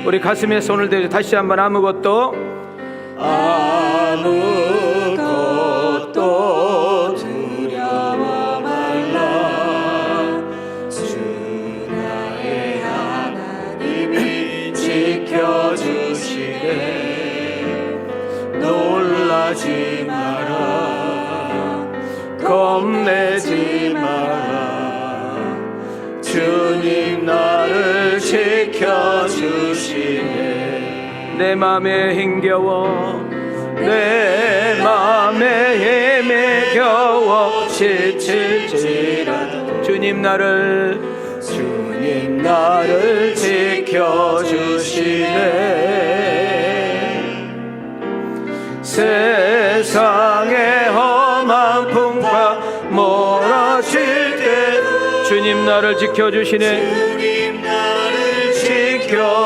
우리 가슴에 손을 대고 다시 한번 아무것도 두려워 말라. 주 나의 하나님이 지켜주시네. 놀라지 마라, 겁내지 마라. 주님 나를 지켜주시네. 내 맘에 힘겨워 내 맘에 힘에 겨워 지칠지라도 주님 나를 지켜주시네. 세상의 험한 풍파 몰아칠 때도 주님 나를 지켜주시네. 주님 나를 지켜주시네.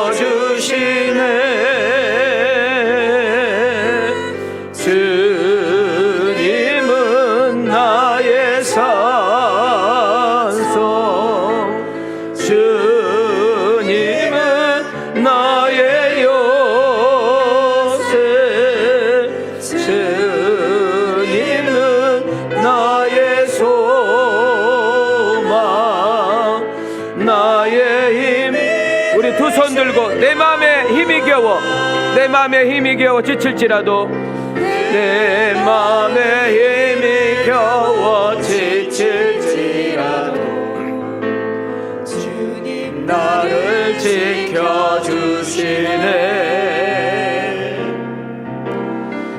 주님은 나의 산성, 주님은 나의 요새, 주님은 나의 소망, 나의 힘. 우리 두 손 들고 내 맘에 힘이 겨워, 내 맘에 힘이 겨워 지칠지라도, 내 맘에 힘이 겨워 지칠지라도 주님 나를 지켜주시네.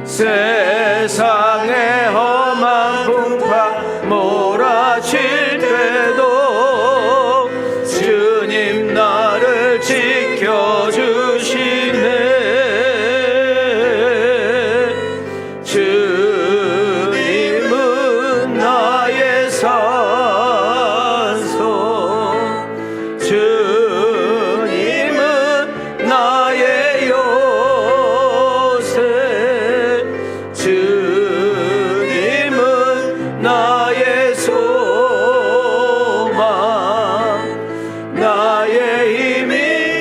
세상의 험한 풍파 몰아칠 때도 주님 나를 지켜주시네. 주님은 나의 산성, 주님은 나의 요새, 주님은 나의 소망, 나의 힘이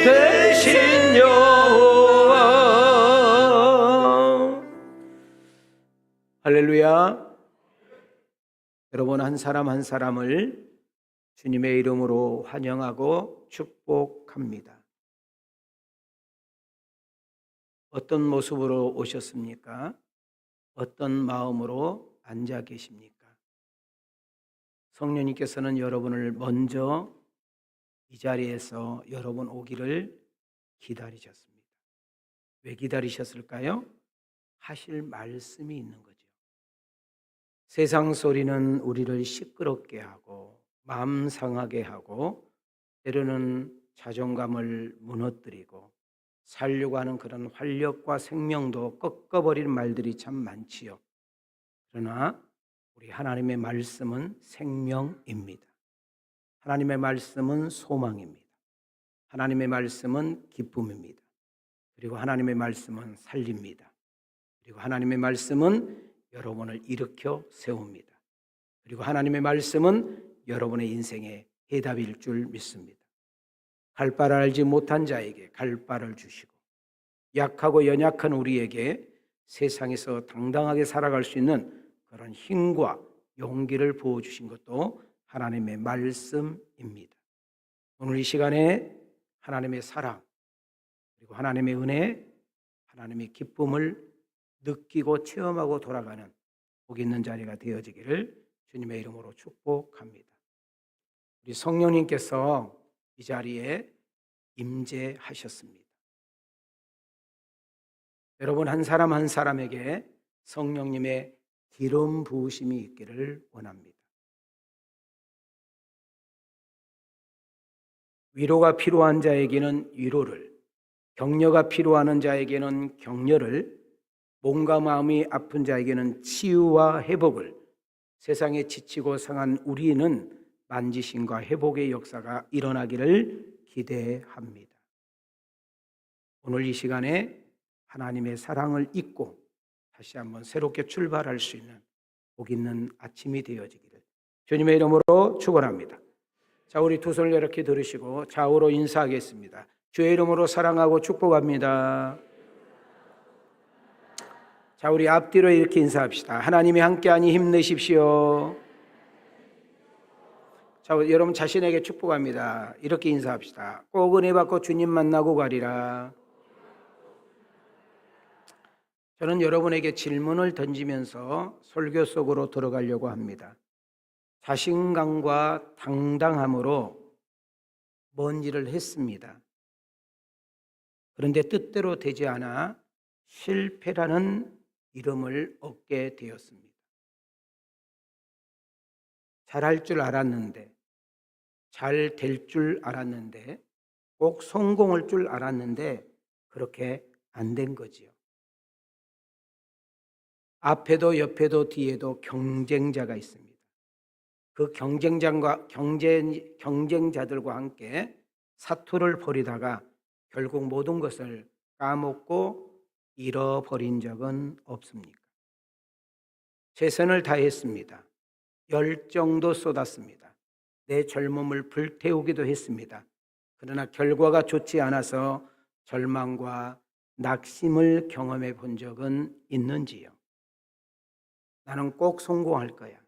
되신 여호와. 할렐루야. 여러분 한 사람 한 사람을 주님의 이름으로 환영하고 축복합니다. 어떤 모습으로 오셨습니까? 어떤 마음으로 앉아 계십니까? 성령님께서는 여러분을 먼저 이 자리에서 여러분 오기를 기다리셨습니다. 왜 기다리셨을까요? 하실 말씀이 있는 거죠. 세상 소리는 우리를 시끄럽게 하고 마음 상하게 하고 때로는 자존감을 무너뜨리고 살려고 하는 그런 활력과 생명도 꺾어버리는 말들이 참 많지요. 그러나 우리 하나님의 말씀은 생명입니다. 하나님의 말씀은 소망입니다. 하나님의 말씀은 기쁨입니다. 그리고 하나님의 말씀은 살립니다. 그리고 하나님의 말씀은 여러분을 일으켜 세웁니다. 그리고 하나님의 말씀은 여러분의 인생의 해답일 줄 믿습니다. 갈 바를 알지 못한 자에게 갈 바를 주시고 약하고 연약한 우리에게 세상에서 당당하게 살아갈 수 있는 그런 힘과 용기를 부어주신 것도 하나님의 말씀입니다. 오늘 이 시간에 하나님의 사랑 그리고 하나님의 은혜, 하나님의 기쁨을 느끼고 체험하고 돌아가는 복 있는 자리가 되어지기를 주님의 이름으로 축복합니다. 우리 성령님께서 이 자리에 임재하셨습니다. 여러분 한 사람 한 사람에게 성령님의 기름 부으심이 있기를 원합니다. 위로가 필요한 자에게는 위로를, 격려가 필요한 자에게는 격려를, 몸과 마음이 아픈 자에게는 치유와 회복을, 세상에 지치고 상한 우리는 만지심과 회복의 역사가 일어나기를 기대합니다. 오늘 이 시간에 하나님의 사랑을 잊고 다시 한번 새롭게 출발할 수 있는 복 있는 아침이 되어지기를 주님의 이름으로 축원합니다. 자, 우리 두 손을 이렇게 들으시고 좌우로 인사하겠습니다. 주의 이름으로 사랑하고 축복합니다. 자, 우리 앞뒤로 이렇게 인사합시다. 하나님이 함께하니 힘내십시오. 자, 여러분 자신에게 축복합니다. 이렇게 인사합시다. 꼭 은혜 받고 주님 만나고 가리라. 저는 여러분에게 질문을 던지면서 설교 속으로 들어가려고 합니다. 자신감과 당당함으로 먼 일을 했습니다. 그런데 뜻대로 되지 않아 실패라는 이름을 얻게 되었습니다. 잘할 줄 알았는데, 잘 될 줄 알았는데, 꼭 성공할 줄 알았는데 그렇게 안 된 거지요. 앞에도 옆에도 뒤에도 경쟁자가 있습니다. 그 경쟁자들과 함께 사투를 벌이다가 결국 모든 것을 까먹고 잃어버린 적은 없습니까? 최선을 다했습니다. 열정도 쏟았습니다. 내 젊음을 불태우기도 했습니다. 그러나 결과가 좋지 않아서 절망과 낙심을 경험해 본 적은 있는지요? 나는 꼭 성공할 거야.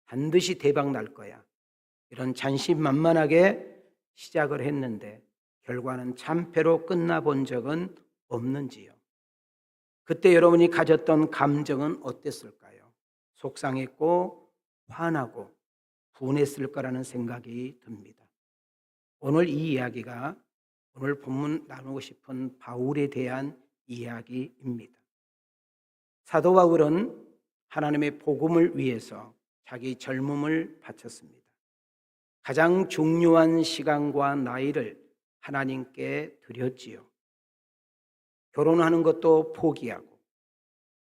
반드시 대박 날 거야. 이런 자신만만하게 시작을 했는데 결과는 참패로 끝나본 적은 없는지요? 그때 여러분이 가졌던 감정은 어땠을까요? 속상했고 화나고 분했을 거라는 생각이 듭니다. 오늘 이 이야기가 오늘 본문 나누고 싶은 바울에 대한 이야기입니다. 사도 바울은 하나님의 복음을 위해서 자기 젊음을 바쳤습니다. 가장 중요한 시간과 나이를 하나님께 드렸지요. 결혼하는 것도 포기하고,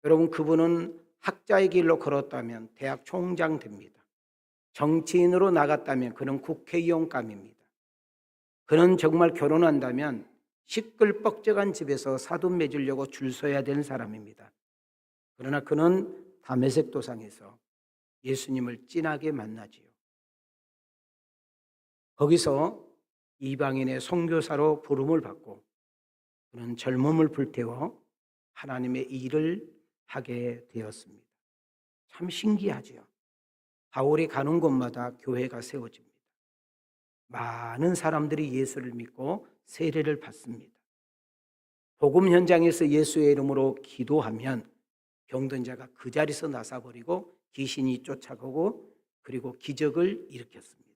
여러분 그분은 학자의 길로 걸었다면 대학 총장 됩니다. 정치인으로 나갔다면 그는 국회의원감입니다. 그는 정말 결혼한다면 시끌벅적한 집에서 사돈 맺으려고 줄 서야 되는 사람입니다. 그러나 그는 다메섹 도상에서 예수님을 진하게 만나지요. 거기서 이방인의 선교사로 부름을 받고 그는 젊음을 불태워 하나님의 일을 하게 되었습니다. 참 신기하지요. 바울이 가는 곳마다 교회가 세워집니다. 많은 사람들이 예수를 믿고 세례를 받습니다. 복음 현장에서 예수의 이름으로 기도하면 병든 자가 그 자리에서 나사버리고 귀신이 쫓아가고 그리고 기적을 일으켰습니다.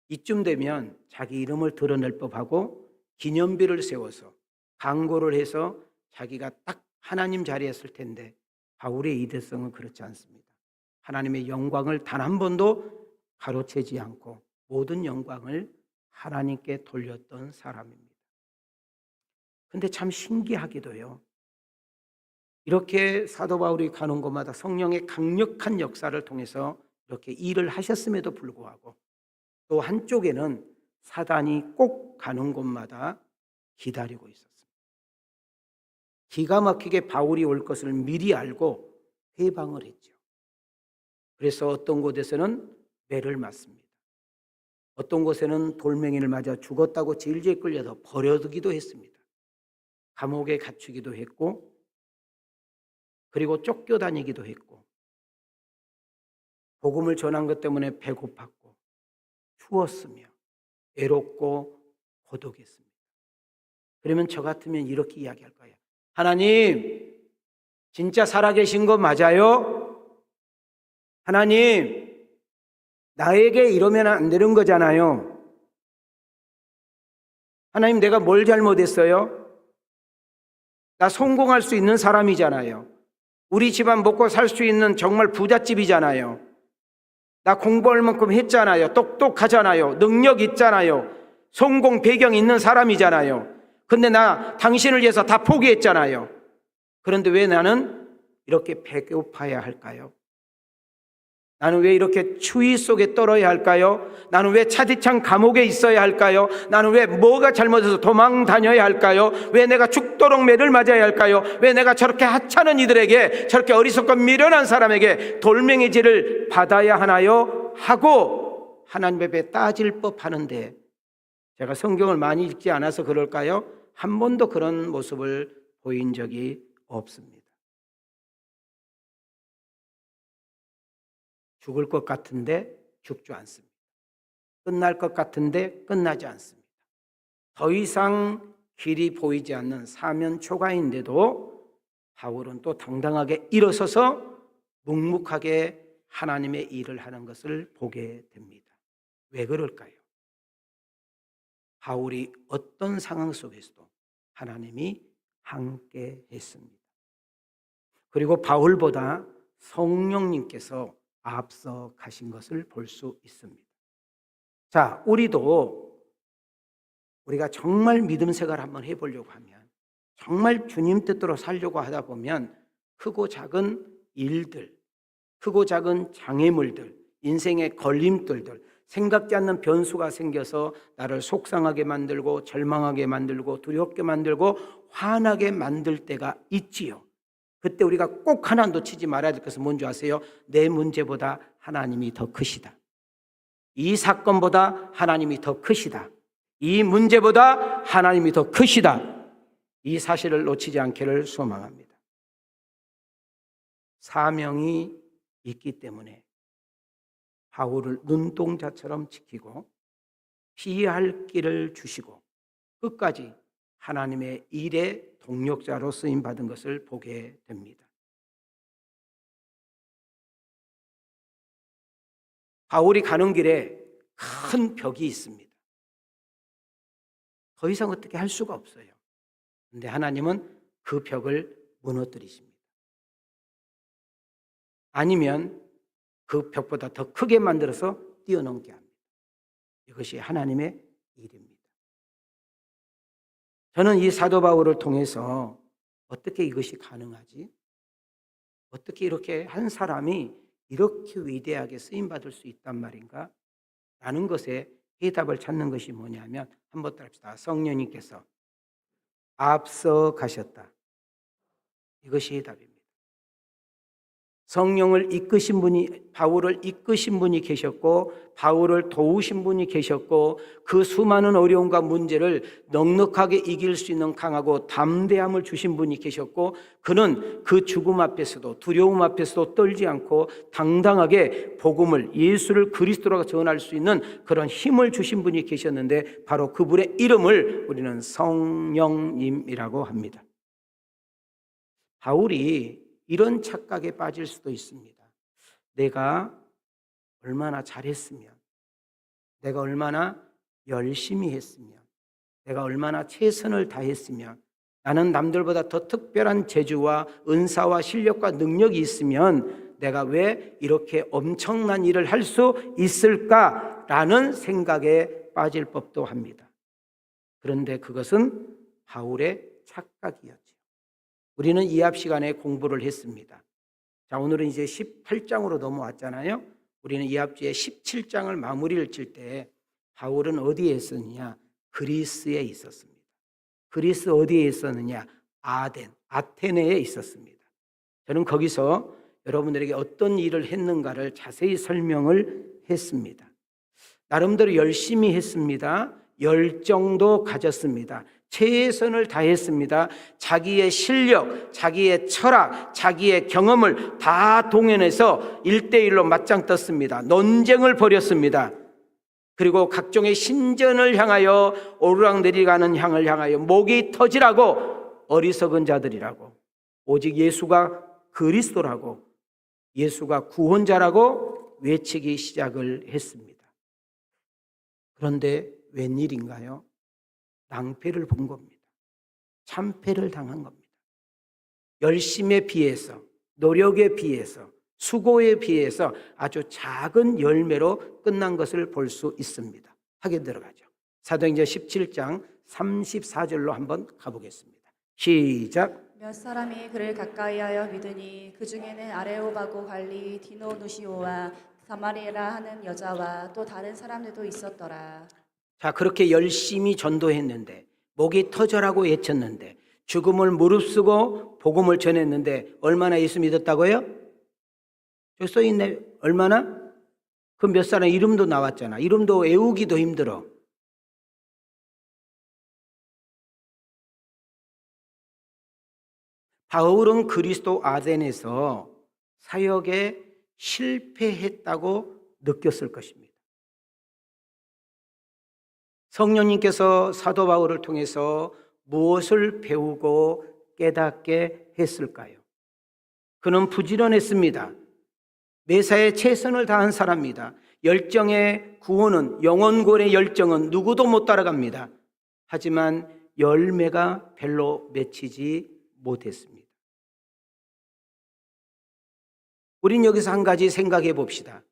이쯤 되면 자기 이름을 드러낼 법하고 기념비를 세워서 광고를 해서 자기가 딱 하나님 자리에 설 텐데 바울의 이대성은 그렇지 않습니다. 하나님의 영광을 단 한 번도 가로채지 않고 모든 영광을 하나님께 돌렸던 사람입니다. 근데 참 신기하기도요. 이렇게 사도 바울이 가는 곳마다 성령의 강력한 역사를 통해서 이렇게 일을 하셨음에도 불구하고 또 한쪽에는 사단이 꼭 가는 곳마다 기다리고 있었습니다. 기가 막히게 바울이 올 것을 미리 알고 회방을 했죠. 그래서 어떤 곳에서는 매를 맞습니다. 어떤 곳에는 돌멩이를 맞아 죽었다고 질질 끌려서 버려두기도 했습니다. 감옥에 갇히기도 했고 그리고 쫓겨다니기도 했고 복음을 전한 것 때문에 배고팠고 추웠으며 외롭고 고독했습니다. 그러면 저 같으면 이렇게 이야기할 거예요. 하나님, 진짜 살아계신 거 맞아요? 하나님, 나에게 이러면 안 되는 거잖아요. 하나님, 내가 뭘 잘못했어요? 나 성공할 수 있는 사람이잖아요. 우리 집안 먹고 살 수 있는 정말 부잣집이잖아요. 나 공부할 만큼 했잖아요. 똑똑하잖아요. 능력 있잖아요. 성공 배경 있는 사람이잖아요. 근데 나 당신을 위해서 다 포기했잖아요. 그런데 왜 나는 이렇게 배고파야 할까요? 나는 왜 이렇게 추위 속에 떨어야 할까요? 나는 왜 차디찬 감옥에 있어야 할까요? 나는 왜 뭐가 잘못해서 도망 다녀야 할까요? 왜 내가 죽도록 매를 맞아야 할까요? 왜 내가 저렇게 하찮은 이들에게, 저렇게 어리석고 미련한 사람에게 돌멩이질을 받아야 하나요? 하고 하나님 앞에 따질 법하는데 제가 성경을 많이 읽지 않아서 그럴까요? 한 번도 그런 모습을 보인 적이 없습니다. 죽을 것 같은데 죽지 않습니다. 끝날 것 같은데 끝나지 않습니다. 더 이상 길이 보이지 않는 사면 초가인데도 바울은 또 당당하게 일어서서 묵묵하게 하나님의 일을 하는 것을 보게 됩니다. 왜 그럴까요? 바울이 어떤 상황 속에서도 하나님이 함께 했습니다. 그리고 바울보다 성령님께서 앞서 가신 것을 볼 수 있습니다. 자, 우리가 정말 믿음 생활을 한번 해보려고 하면, 정말 주님 뜻대로 살려고 하다 보면 크고 작은 일들, 크고 작은 장애물들, 인생의 걸림돌들, 생각지 않는 변수가 생겨서 나를 속상하게 만들고 절망하게 만들고 두렵게 만들고 화나게 만들 때가 있지요. 그때 우리가 꼭 하나 놓치지 말아야 될 것은 뭔지 아세요? 내 문제보다 하나님이 더 크시다. 이 사건보다 하나님이 더 크시다. 이 문제보다 하나님이 더 크시다. 이 사실을 놓치지 않기를 소망합니다. 사명이 있기 때문에 바울을 눈동자처럼 지키고 피할 길을 주시고 끝까지 하나님의 일의 동력자로 쓰임받은 것을 보게 됩니다. 바울이 가는 길에 큰 벽이 있습니다. 더 이상 어떻게 할 수가 없어요. 그런데 하나님은 그 벽을 무너뜨리십니다. 아니면 그 벽보다 더 크게 만들어서 뛰어넘게 합니다. 이것이 하나님의 일입니다. 저는 이 사도 바울을 통해서 어떻게 이것이 가능하지? 어떻게 이렇게 한 사람이 이렇게 위대하게 쓰임받을 수 있단 말인가? 라는 것에 해답을 찾는 것이 뭐냐면 한번 따라합시다. 성령님께서 앞서 가셨다. 이것이 해답입니다. 성령을 이끄신 분이, 바울을 이끄신 분이 계셨고 바울을 도우신 분이 계셨고 그 수많은 어려움과 문제를 넉넉하게 이길 수 있는 강하고 담대함을 주신 분이 계셨고 그는 그 죽음 앞에서도 두려움 앞에서도 떨지 않고 당당하게 복음을, 예수를 그리스도라고 전할 수 있는 그런 힘을 주신 분이 계셨는데 바로 그분의 이름을 우리는 성령님이라고 합니다. 바울이 이런 착각에 빠질 수도 있습니다. 내가 얼마나 잘했으면, 내가 얼마나 열심히 했으면, 내가 얼마나 최선을 다했으면, 나는 남들보다 더 특별한 재주와 은사와 실력과 능력이 있으면 내가 왜 이렇게 엄청난 일을 할 수 있을까라는 생각에 빠질 법도 합니다. 그런데 그것은 바울의 착각이었죠. 우리는 이합 시간에 공부를 했습니다. 자, 오늘은 이제 18장으로 넘어왔잖아요. 우리는 이합주의 17장을 마무리를 칠 때 바울은 어디에 있었느냐? 그리스에 있었습니다. 그리스 어디에 있었느냐? 아테네에 있었습니다. 저는 거기서 여러분들에게 어떤 일을 했는가를 자세히 설명을 했습니다. 나름대로 열심히 했습니다. 열정도 가졌습니다. 최선을 다했습니다. 자기의 실력, 자기의 철학, 자기의 경험을 다 동원해서 1대1로 맞짱 떴습니다. 논쟁을 벌였습니다. 그리고 각종의 신전을 향하여 오르락내리가는 향을 향하여 목이 터지라고 어리석은 자들이라고 오직 예수가 그리스도라고 예수가 구원자라고 외치기 시작을 했습니다. 그런데 웬일인가요? 낭패를 본 겁니다. 참패를 당한 겁니다. 열심에 비해서, 노력에 비해서, 수고에 비해서 아주 작은 열매로 끝난 것을 볼 수 있습니다. 하게 들어가죠. 사도행전 17장 34절로 한번 가보겠습니다. 시작. 몇 사람이 그를 가까이하여 믿으니 그 중에는 아레오바고 관리 디노누시오와 사마리라 하는 여자와 또 다른 사람들도 있었더라. 자, 그렇게 열심히 전도했는데 목이 터져라고 외쳤는데 죽음을 무릅쓰고 복음을 전했는데 얼마나 예수 믿었다고요? 여기 써있네. 얼마나? 그 몇 사람 이름도 나왔잖아. 이름도 외우기도 힘들어. 바울은 그리스도 아덴에서 사역에 실패했다고 느꼈을 것입니다. 성령님께서 사도 바울을 통해서 무엇을 배우고 깨닫게 했을까요? 그는 부지런했습니다. 매사에 최선을 다한 사람입니다. 열정의 구원은, 영혼구원의 열정은 누구도 못 따라갑니다. 하지만 열매가 별로 맺히지 못했습니다. 우린 여기서 한 가지 생각해 봅시다.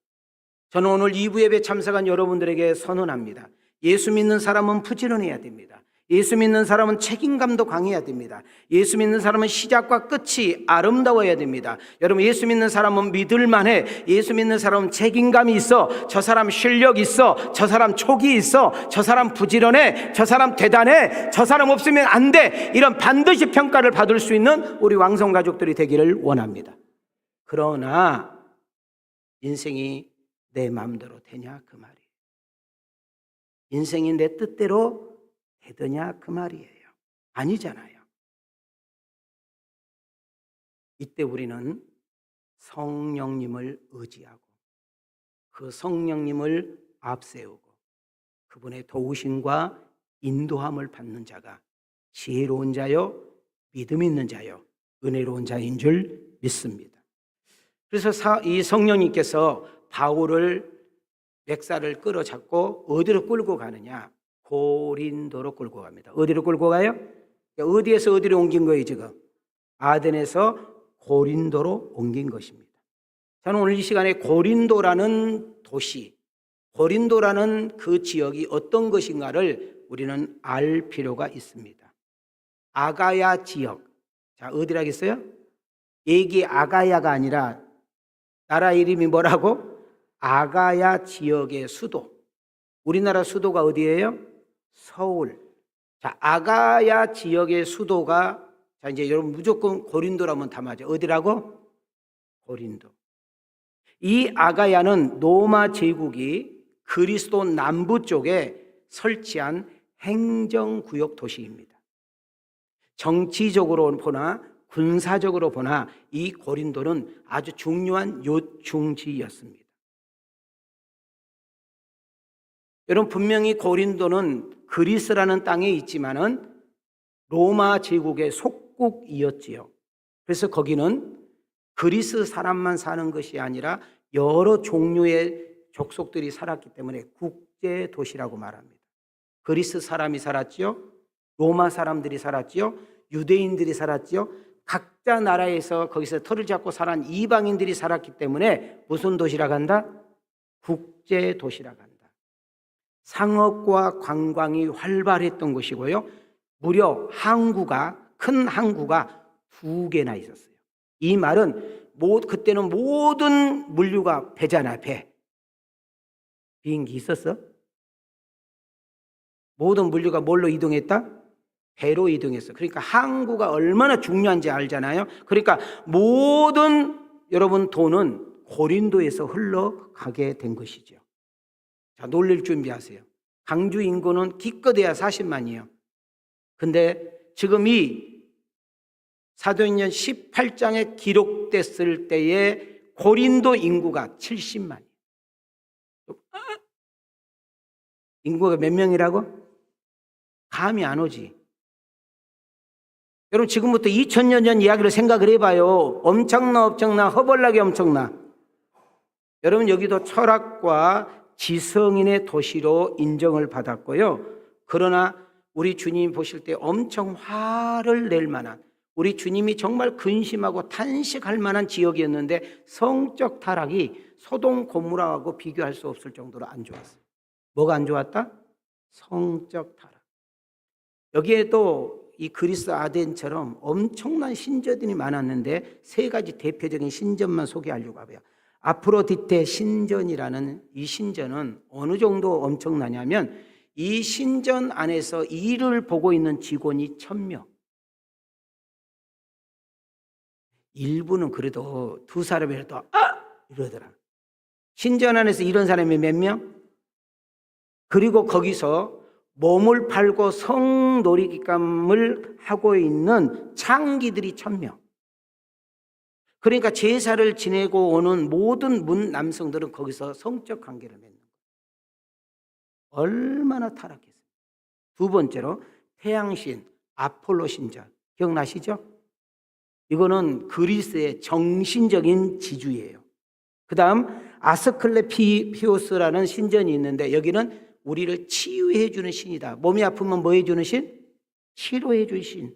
저는 오늘 2부 예배 참석한 여러분들에게 선언합니다. 예수 믿는 사람은 부지런해야 됩니다. 예수 믿는 사람은 책임감도 강해야 됩니다. 예수 믿는 사람은 시작과 끝이 아름다워야 됩니다. 여러분, 예수 믿는 사람은 믿을만해. 예수 믿는 사람은 책임감이 있어. 저 사람 실력 있어. 저 사람 촉이 있어. 저 사람 부지런해. 저 사람 대단해. 저 사람 없으면 안 돼. 이런 반드시 평가를 받을 수 있는 우리 왕성 가족들이 되기를 원합니다. 그러나 인생이 내 마음대로 되냐 그 말이에요. 인생이 내 뜻대로 되더냐 그 말이에요. 아니잖아요. 이때 우리는 성령님을 의지하고 그 성령님을 앞세우고 그분의 도우심과 인도함을 받는 자가 지혜로운 자요, 믿음 있는 자요, 은혜로운 자인 줄 믿습니다. 그래서 이 성령님께서 바울을 맥살을 끌어잡고 어디로 끌고 가느냐? 고린도로 끌고 갑니다. 어디로 끌고 가요? 어디에서 어디로 옮긴 거예요 지금? 아덴에서 고린도로 옮긴 것입니다. 저는 오늘 이 시간에 고린도라는 도시, 고린도라는 그 지역이 어떤 것인가를 우리는 알 필요가 있습니다. 아가야 지역. 자, 어디라겠어요? 얘기 아가야가 아니라 나라 이름이 뭐라고? 아가야 지역의 수도. 우리나라 수도가 어디예요? 서울. 자, 아가야 지역의 수도가, 자, 이제 여러분 무조건 고린도라면 다 맞아요. 어디라고? 고린도. 이 아가야는 로마 제국이 그리스도 남부 쪽에 설치한 행정구역 도시입니다. 정치적으로 보나 군사적으로 보나 이 고린도는 아주 중요한 요충지였습니다. 여러분, 분명히 고린도는 그리스라는 땅에 있지만은 로마 제국의 속국이었지요. 그래서 거기는 그리스 사람만 사는 것이 아니라 여러 종류의 족속들이 살았기 때문에 국제 도시라고 말합니다. 그리스 사람이 살았지요. 로마 사람들이 살았지요. 유대인들이 살았지요. 각자 나라에서 거기서 터를 잡고 살았던 이방인들이 살았기 때문에 무슨 도시라고 한다? 국제 도시라고 한다. 상업과 관광이 활발했던 것이고요. 무려 큰 항구가 2개나 있었어요. 이 말은 그때는 모든 물류가 배잖아, 배. 비행기 있었어? 모든 물류가 뭘로 이동했다? 배로 이동했어. 그러니까 항구가 얼마나 중요한지 알잖아요. 그러니까 모든 여러분 돈은 고린도에서 흘러가게 된 것이죠. 자, 놀릴 준비하세요. 강주 인구는 기껏해야 40만이에요. 근데 지금 이 사도행전 18장에 기록됐을 때의 고린도 인구가 70만이에요. 인구가 몇 명이라고? 감이 안 오지. 여러분, 지금부터 2000년 전 이야기를 생각을 해봐요. 엄청나, 허벌나게 엄청나. 여러분, 여기도 철학과 지성인의 도시로 인정을 받았고요. 그러나 우리 주님 보실 때 엄청 화를 낼 만한, 우리 주님이 정말 근심하고 탄식할 만한 지역이었는데 성적 타락이 소돔 고모라하고 비교할 수 없을 정도로 안 좋았어요. 뭐가 안 좋았다? 성적 타락. 여기에도 이 그리스 아덴처럼 엄청난 신전들이 많았는데 3가지 대표적인 신전만 소개하려고 하고요. 아프로디테 신전이라는 이 신전은 어느 정도 엄청나냐면 이 신전 안에서 일을 보고 있는 직원이 1000명. 일부는 그래도 2사람이라도 이러더라. 신전 안에서 이런 사람이 몇 명? 그리고 거기서 몸을 팔고 성놀이감을 하고 있는 창기들이 1000명. 그러니까 제사를 지내고 오는 모든 문 남성들은 거기서 성적 관계를 맺는 거예요. 얼마나 타락했어요. 두 번째로 태양신 아폴로 신전 기억나시죠? 이거는 그리스의 정신적인 지주예요. 그 다음 아스클레피오스라는 신전이 있는데 여기는 우리를 치유해 주는 신이다. 몸이 아프면 뭐 해주는 신? 치료해 주는 신.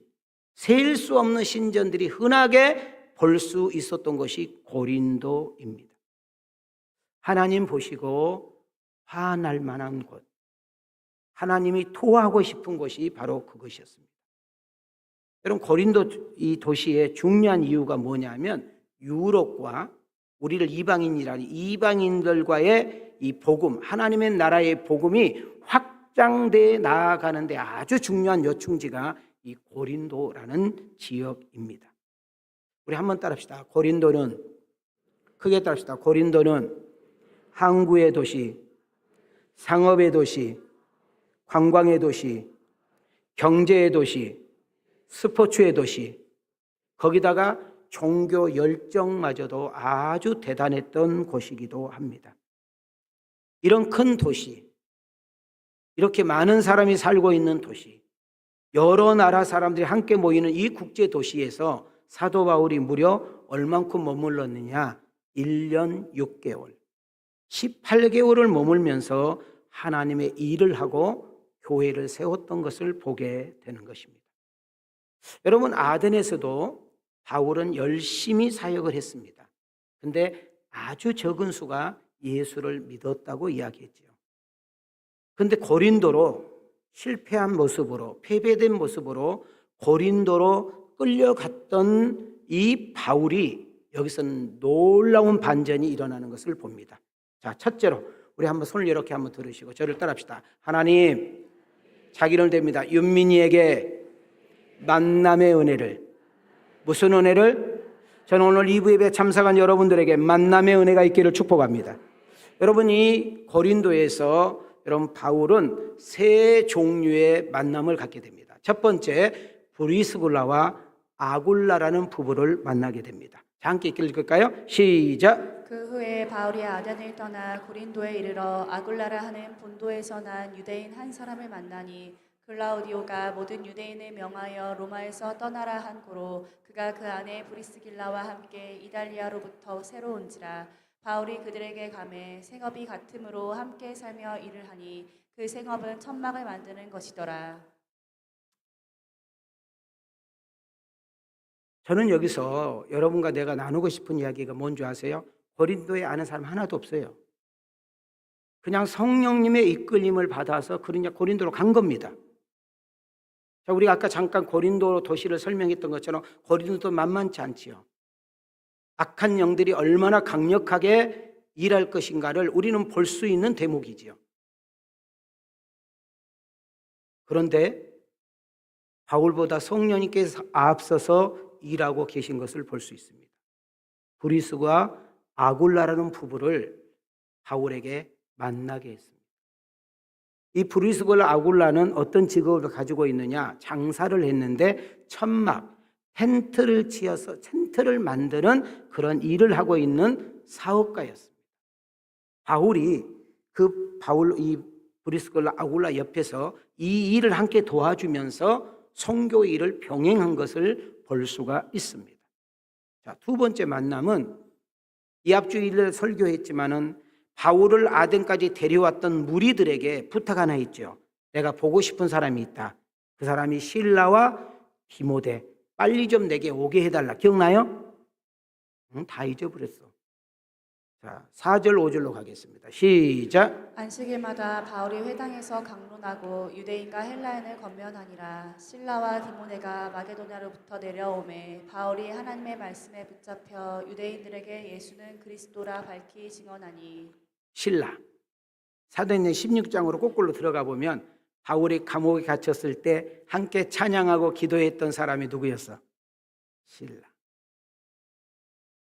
셀 수 없는 신전들이 흔하게 볼 수 있었던 것이 고린도입니다. 하나님 보시고 화날 만한 곳, 하나님이 토하고 싶은 곳이 바로 그것이었습니다. 여러분, 고린도 이 도시의 중요한 이유가 뭐냐면 유럽과 우리를 이방인이라니 이방인들과의 이 복음, 하나님의 나라의 복음이 확장돼 나아가는데 아주 중요한 요충지가 이 고린도라는 지역입니다. 우리 한번 따라합시다. 고린도는, 크게 따라합시다. 고린도는 항구의 도시, 상업의 도시, 관광의 도시, 경제의 도시, 스포츠의 도시, 거기다가 종교 열정마저도 아주 대단했던 곳이기도 합니다. 이런 큰 도시, 이렇게 많은 사람이 살고 있는 도시, 여러 나라 사람들이 함께 모이는 이 국제 도시에서 사도 바울이 무려 얼만큼 머물렀느냐? 1년 6개월, 18개월을 머물면서 하나님의 일을 하고 교회를 세웠던 것을 보게 되는 것입니다. 여러분, 아덴에서도 바울은 열심히 사역을 했습니다. 근데 아주 적은 수가 예수를 믿었다고 이야기했죠. 근데 고린도로 실패한 모습으로, 패배된 모습으로 고린도로 끌려갔던 이 바울이 여기서는 놀라운 반전이 일어나는 것을 봅니다. 자, 첫째로 우리 한번 손을 이렇게 한번 들으시고 저를 따라합시다. 하나님, 자기를 됩니다. 윤민이에게 만남의 은혜를, 무슨 은혜를? 저는 오늘 2부 예배 참석한 여러분들에게 만남의 은혜가 있기를 축복합니다. 여러분, 이 고린도에서 여러분 바울은 세 종류의 만남을 갖게 됩니다. 첫 번째, 브리스굴라와 아굴라라는 부부를 만나게 됩니다. 자, 함께 읽을까요? 시작. 그 후에 바울이 아덴을 떠나 고린도에 이르러 아굴라라 하는 본도에서 난 유대인 한 사람을 만나니 글라우디오가 모든 유대인을 명하여 로마에서 떠나라 한 고로 그가 그 안에 브리스길라와 함께 이달리아로부터 새로 온지라. 바울이 그들에게 가매 생업이 같음으로 함께 살며 일을 하니 그 생업은 천막을 만드는 것이더라. 저는 여기서 여러분과 내가 나누고 싶은 이야기가 뭔지 아세요? 고린도에 아는 사람 하나도 없어요. 그냥 성령님의 이끌림을 받아서 그냥 고린도로 간 겁니다. 자, 우리가 아까 잠깐 고린도 도시를 설명했던 것처럼 고린도도 만만치 않지요. 악한 영들이 얼마나 강력하게 일할 것인가를 우리는 볼 수 있는 대목이지요. 그런데 바울보다 성령님께서 앞서서 일하고 계신 것을 볼 수 있습니다. 브리스과 아굴라라는 부부를 바울에게 만나게 했습니다. 이 브리스과 아굴라는 어떤 직업을 가지고 있느냐? 장사를 했는데 천막, 텐트를 지어서 텐트를 만드는 그런 일을 하고 있는 사업가였습니다. 바울이 이 브리스과 아굴라 옆에서 이 일을 함께 도와주면서 선교 일을 병행한 것을 볼 수가 있습니다. 자, 두 번째 만남은 이합주의를 설교했지만은 바울을 아덴까지 데려왔던 무리들에게 부탁 하나 있죠. 내가 보고 싶은 사람이 있다. 그 사람이 실라와 디모데, 빨리 좀 내게 오게 해달라. 기억나요? 다 잊어버렸어. 자, 4절 5절로 가겠습니다. 시작. 안식일마다 바울이 회당에서 강론하고 유대인과 헬라인을 권면하니라. 실라와 디모데가 마게도냐로부터 내려오매 바울이 하나님의 말씀에 붙잡혀 유대인들에게 예수는 그리스도라 밝히 증언하니. 신라, 사도행전 16장으로 거꾸로 들어가 보면 바울이 감옥에 갇혔을 때 함께 찬양하고 기도했던 사람이 누구였어? 신라.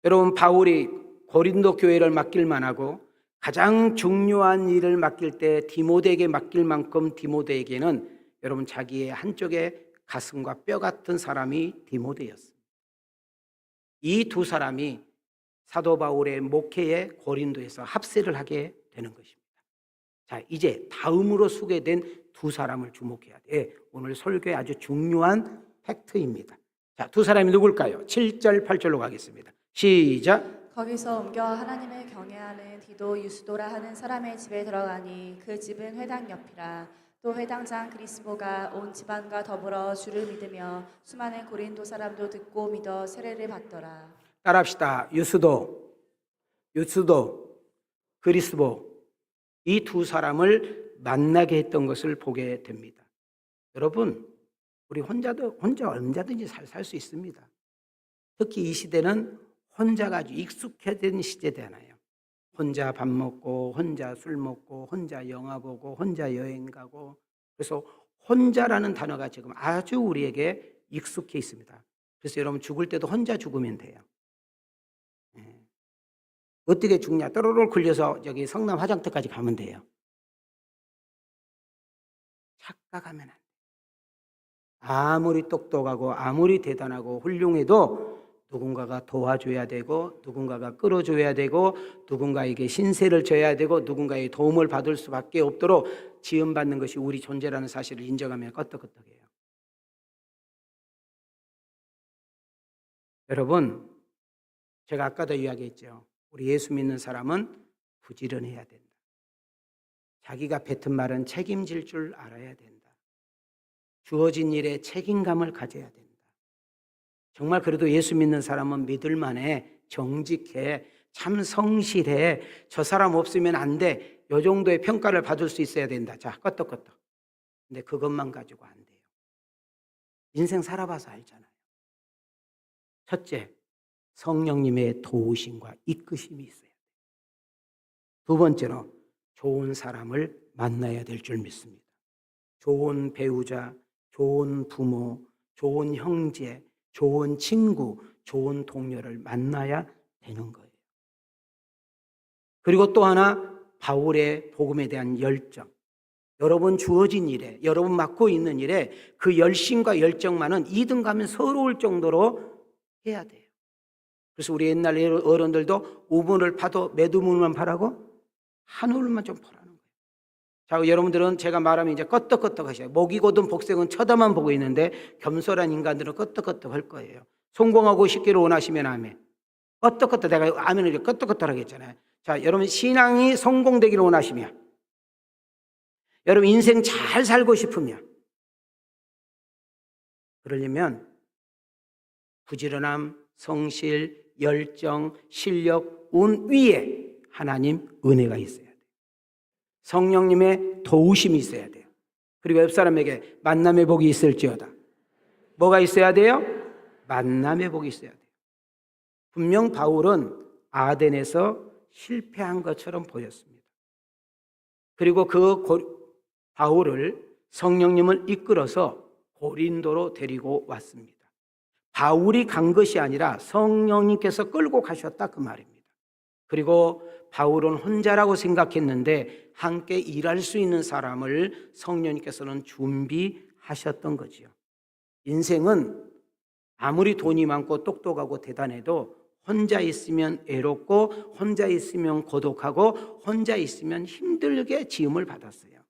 여러분, 바울이 고린도 교회를 맡길 만하고 가장 중요한 일을 맡길 때 디모데에게 맡길 만큼 디모데에게는 여러분 자기의 한쪽에 가슴과 뼈 같은 사람이 디모데였습니다. 이 두 사람이 사도 바울의 목회에 고린도에서 합세를 하게 되는 것입니다. 자, 이제 다음으로 소개된 두 사람을 주목해야 돼. 오늘 설교의 아주 중요한 팩트입니다. 자, 두 사람이 누굴까요? 7절, 8절로 가겠습니다. 시작. 거기서 옮겨 하나님을 경외하는 디도 유스도라 하는 사람의 집에 들어가니 그 집은 회당 옆이라. 또 회당장 그리스보가 온 집안과 더불어 주를 믿으며 수많은 고린도 사람도 듣고 믿어 세례를 받더라. 따라합시다. 유스도, 그리스보, 이 두 사람을 만나게 했던 것을 보게 됩니다. 여러분, 우리 혼자 언제든지 살 수 있습니다. 특히 이 시대는 혼자가 아주 익숙해진 시대잖아요. 혼자 밥 먹고, 혼자 술 먹고, 혼자 영화 보고, 혼자 여행 가고. 그래서 혼자라는 단어가 지금 아주 우리에게 익숙해 있습니다. 그래서 여러분 죽을 때도 혼자 죽으면 돼요. 어떻게 죽냐? 또로로 굴려서 저기 성남 화장터까지 가면 돼요. 착각하면 안 돼. 아무리 똑똑하고 아무리 대단하고 훌륭해도 누군가가 도와줘야 되고, 누군가가 끌어줘야 되고, 누군가에게 신세를 져야 되고, 누군가의 도움을 받을 수밖에 없도록 지음받는 것이 우리 존재라는 사실을 인정하면 끄떡끄떡해요. 여러분, 제가 아까도 이야기했죠. 우리 예수 믿는 사람은 부지런해야 된다. 자기가 뱉은 말은 책임질 줄 알아야 된다. 주어진 일에 책임감을 가져야 된다. 정말 그래도 예수 믿는 사람은 믿을만해, 정직해, 참 성실해, 저 사람 없으면 안 돼, 요 정도의 평가를 받을 수 있어야 된다. 자, 끄떡끄떡. 근데 그것만 가지고 안 돼요. 인생 살아봐서 알잖아요. 첫째, 성령님의 도우심과 이끄심이 있어야 돼요. 두 번째로, 좋은 사람을 만나야 될 줄 믿습니다. 좋은 배우자, 좋은 부모, 좋은 형제, 좋은 친구, 좋은 동료를 만나야 되는 거예요. 그리고 또 하나, 바울의 복음에 대한 열정. 여러분 주어진 일에, 여러분 맡고 있는 일에 그 열심과 열정만은 2등 가면 서러울 정도로 해야 돼요. 그래서 우리 옛날 어른들도 우물을 파도 몇 우물만 파라고? 한 우물만 좀 파라는 거예요. 자, 여러분들은 제가 말하면 이제 끄떡끄떡 하셔요. 목이 곧은 복색은 쳐다만 보고 있는데 겸손한 인간들은 끄떡끄떡 할 거예요. 성공하고 싶기를 원하시면 아멘. 끄떡끄떡, 내가 아멘을 이제 끄떡끄떡 하겠잖아요. 자, 여러분 신앙이 성공되기를 원하시면, 여러분 인생 잘 살고 싶으면, 그러려면 부지런함, 성실, 열정, 실력, 운 위에 하나님 은혜가 있어야 돼요. 성령님의 도우심이 있어야 돼요. 그리고 옆 사람에게 만남의 복이 있을지어다. 뭐가 있어야 돼요? 만남의 복이 있어야 돼요. 분명 바울은 아덴에서 실패한 것처럼 보였습니다. 그리고 그 바울을 성령님을 이끌어서 고린도로 데리고 왔습니다. 바울이 간 것이 아니라 성령님께서 끌고 가셨다 그 말입니다. 그리고 바울은 혼자라고 생각했는데 함께 일할 수 있는 사람을 성령님께서는 준비하셨던 거지요. 인생은 아무리 돈이 많고 똑똑하고 대단해도 혼자 있으면 애롭고, 혼자 있으면 고독하고, 혼자 있으면 힘들게 지음을 받았어요.